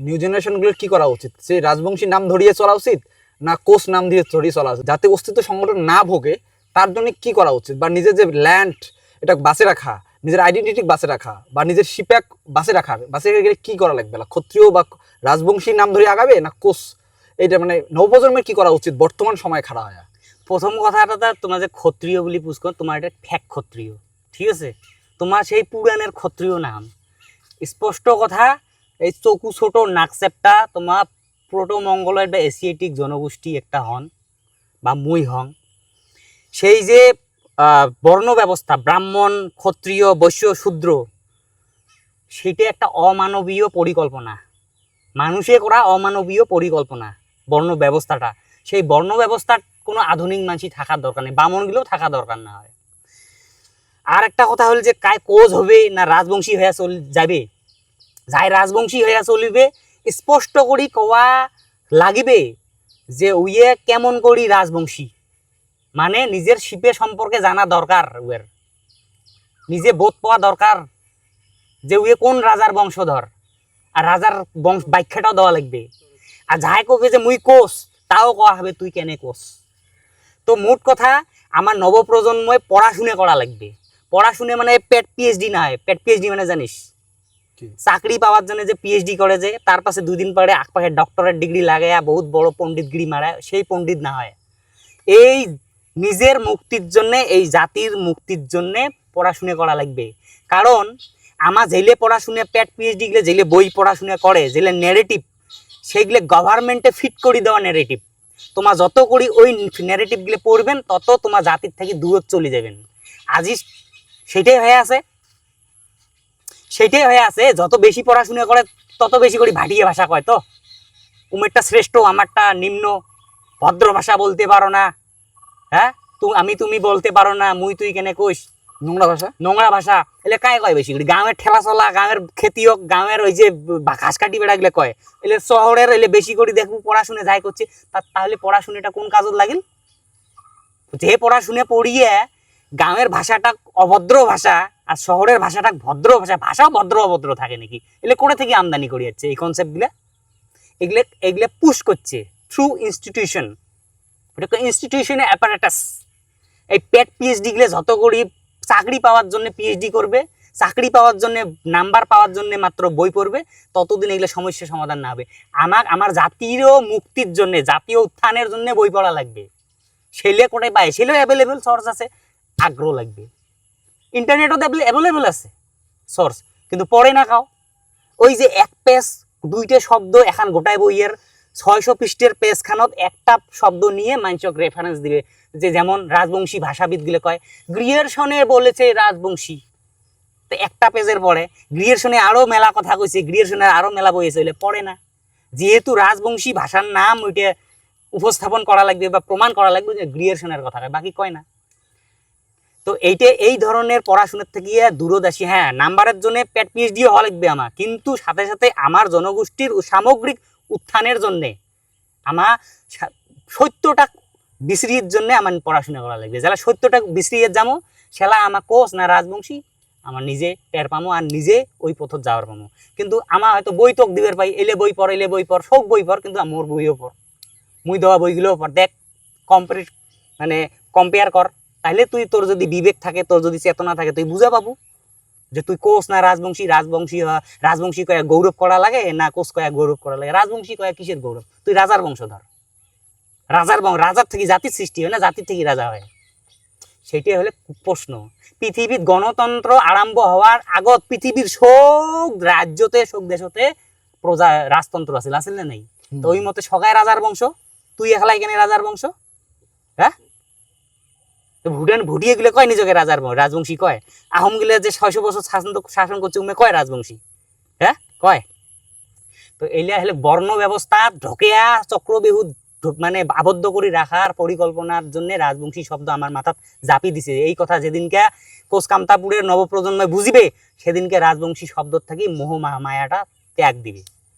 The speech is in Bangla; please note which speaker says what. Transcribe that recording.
Speaker 1: নিউ জেনারেশনগুলোর কি করা উচিত? সে রাজবংশী নাম ধরিয়ে চলা উচিত না কোচ নাম দিয়ে ধরিয়ে চলা উচিত, যাতে অস্তিত্ব সংগঠন না ভোগে? তার জন্য কি করা উচিত? বা নিজের যে ল্যান্ড এটা বাঁচে রাখা, নিজের আইডেন্টিটি বাঁচে রাখা, বা নিজের শিপ্যাক বাঁচে গেলে কি করা লাগবে? ক্ষত্রিয় বা রাজবংশী নাম ধরে আগাবে না কোচ? এইটা মানে নবপ্রজন্মের কি করা উচিত বর্তমান সময় খাড়া হয়?
Speaker 2: প্রথম কথাটা তোমার যে ক্ষত্রিয় বলি পুষ্কর, তোমার এটা ঠ্যাক ক্ষত্রিয়, ঠিক আছে? তোমার সেই পুরাণের ক্ষত্রিয় নাম। স্পষ্ট কথা, এই চকু ছোট নাক চেপটা তোমার প্রোটো মঙ্গলয়েড বা এশিয়াটিক জনগোষ্ঠী একটা হন বা মুই হন। সেই যে বর্ণ ব্যবস্থা ব্রাহ্মণ ক্ষত্রিয় বৈশ্য শূদ্র, সেটা একটা অমানবীয় পরিকল্পনা, মানুষে করা অমানবীয় পরিকল্পনা বর্ণ ব্যবস্থাটা। সেই বর্ণ ব্যবস্থার কোনো আধুনিক মানুষই থাকার দরকার নেই, বামনগুলোও থাকা দরকার না হয়। আর একটা কথা হল যে কায় কোজ হবে না রাজবংশী হইয়া যাবে, যাই রাজবংশী হইয়া চলিবে স্পষ্ট করি কওয়া লাগিবে যে উইয়ে কেমন করি রাজবংশী, মানে নিজের শিপে সম্পর্কে জানা দরকার, উয়ের নিজে বোধ পাওয়া দরকার যে উইয়ে কোন রাজার বংশধর, আর রাজার বংশ ব্যাখ্যাটাও দেওয়া লাগবে। আর যাই কবে যে মুই কোষ, তাও কওয়া হবে তুই কেনে কোষ। তো মোট কথা আমার নবপ্রজন্ময় পড়াশুনে করা লাগবে। পড়াশুনে মানে পেট পিএইচডি না হয়, পেট পিএইচডি মানে জানিস চাকরি পাওয়ার জন্য যে পিএইচডি করে, যে তার পাশে দুদিন পরে আকপাখে ডক্টরেট ডিগ্রি লাগাইয়া বহুত বড় পণ্ডিতগিরি মারায়, সেই পণ্ডিত না হয়। এই নিজের মুক্তির জন্যে, এই জাতির মুক্তির জন্যে পড়াশুনে করা লাগবে। কারণ আমার জেলে পড়াশুনে পেট পিএইচডি গুলো জেলে বই পড়াশুনে করে, জেলে নেগেটিভ সেইগুলো গভর্নমেন্টে ফিট করে দেওয়া নেগেটিভ। তোমার যত করি ওই নেগেটিভগুলো পড়বেন তত তোমার জাতির থেকে দূরত চলে যাবেন। আজি সেটাই হয়ে আছে, যত বেশি পড়াশুনা করে তত বেশি করে ভাটিয়ে ভাষা কয়। তো উমেরটা শ্রেষ্ঠ আমারটা নিম্ন, ভদ্র ভাষা বলতে পারো না, হ্যাঁ আমি তুমি বলতে পারো না, মুই তুই কেনে কইস, নোংরা ভাষা এলে কায় কয় বেশি করে? গাঁয়ের ঠেলা চলা, গাঁয়ের খেতিয়ক, গাঁয়ের ওই যে ঘাস কাটি বেড়া গুলো কয়। এলে শহরের এলে বেশি করে দেখবো পড়াশুনে যাই করছে, তাহলে পড়াশুনেটা কোন কাজত লাগিল? যে পড়াশুনে পড়িয়ে গাঁয়ের ভাষাটা অভদ্র ভাষা আর শহরের ভাষাটা ভদ্র ভাষা, ভাষাও ভদ্র অভদ্র থাকে নাকি? এলে করে থেকে আমদানি করি যাচ্ছে এই কনসেপ্টগুলা, এগুলো পুশ করছে থ্রু ইনস্টিটিউশন। এটা ইনস্টিটিউশনের অ্যাপারেটাস। এই পেট পিএইচডি গুলো যত করি চাকরি পাওয়ার জন্য পিএইচডি করবে, চাকরি পাওয়ার জন্য নাম্বার পাওয়ার জন্য মাত্র বই পড়বে, ততদিন এগুলো সমস্যার সমাধান না হবে। আমার জাতিরও মুক্তির জন্য, জাতীয় উত্থানের জন্য বই পড়া লাগবে। সেলে কোটায় পায়, সেলেও অ্যাভেলেবেল সোর্স আছে, আগ্রহ লাগবে। ইন্টারনেটও অ্যাভেলেবেল আছে সোর্স, কিন্তু পড়ে না খাও। ওই যে এক পেজ দুইটা শব্দ এখন গোটায় বইয়ের 600 পৃষ্ঠের পেজ খানত একটা শব্দ নিয়ে মানুষক রেফারেন্স দিবে, যে যেমন রাজবংশী ভাষাবিদ গুলো কয় গ্রিয়ারসনে বলেছে রাজবংশী, তো একটা পেজের পরে গ্রিয়ারসনে আরো মেলা কথা কইছে, গ্রিয়ারসনের আরো মেলা বই আছে, পড়ে না। যেহেতু রাজবংশী ভাষার নাম ওইটা উপস্থাপন করা লাগবে বা প্রমাণ করা লাগবে যে গ্রিয়ারসনের কথা কয়, বাকি কয় না। তো এইটা এই ধরনের পড়াশোনার থেকে দূরদাসী। হ্যাঁ, নাম্বারের জন্য পেট পিএইচডি হওয়া লাগবে আমার, কিন্তু সাথে সাথে আমার জনগোষ্ঠীর সামগ্রিক উত্থানের জন্যে আমার সত্যটা বিশ্রিয়ের জন্য আমার পড়াশোনা করা লাগবে। যারা সত্যটা বিশ্রিয়ে যাবো সেলা আমার কোচ না রাজবংশী আমার নিজে টের পামো, আর নিজে ওই পথত যাওয়ার পামো। কিন্তু আমার হয়তো বই তোক দিবের পাই, এলে বই পড় সব বই পড়, কিন্তু মোর বইও পড়, মুই দেওয়া বইগুলোও পড়, দেখ কম্পেয়ার কর। তাহলে তুই তোর যদি বিবেক থাকে, তোর যদি চেতনা থাকে, তুই বুঝা পাবো যে তুই কোচ না রাজবংশী। রাজবংশী কয়া গৌরব করা লাগে না কোচ কয়া গৌরব করা লাগে? রাজবংশী কয়া কিসের গৌরব? তুই রাজার বংশধর, রাজার থেকে জাতির সৃষ্টি হয় না, জাতির থেকে রাজা হয়। সেটাই হলে প্রশ্ন। পৃথিবীর গণতন্ত্র আরম্ভ হওয়ার আগত পৃথিবীর সব রাজ্যতে, সব দেশতে প্রজা রাজতন্ত্র আছে না নাই? তো ওই মতে সগাই রাজার বংশ, তুই একলাই কেন রাজার বংশ? হ্যাঁ, ভুটিয়ে গুলো কয় নিজকে রাজবংশী কয়। আহোম গুলো যে 600 বছর শাসন করছে উমে কয় রাজবংশী, হ্যাঁ কয়। তো এইলা হলে বর্ণ ব্যবস্থা ঢকেয়া চক্রবেহু মানে আবদ্ধ করে রাখার পরিকল্পনার জন্য রাজবংশী শব্দ আমার মাথাত জাপি দিছে। এই কথা যেদিনকে কোচকামতাপুরের নবপ্রজন্মে বুঝিবে, সেদিনকে রাজবংশী শব্দ থেকে মোহ মায়াটা ত্যাগ দিবে।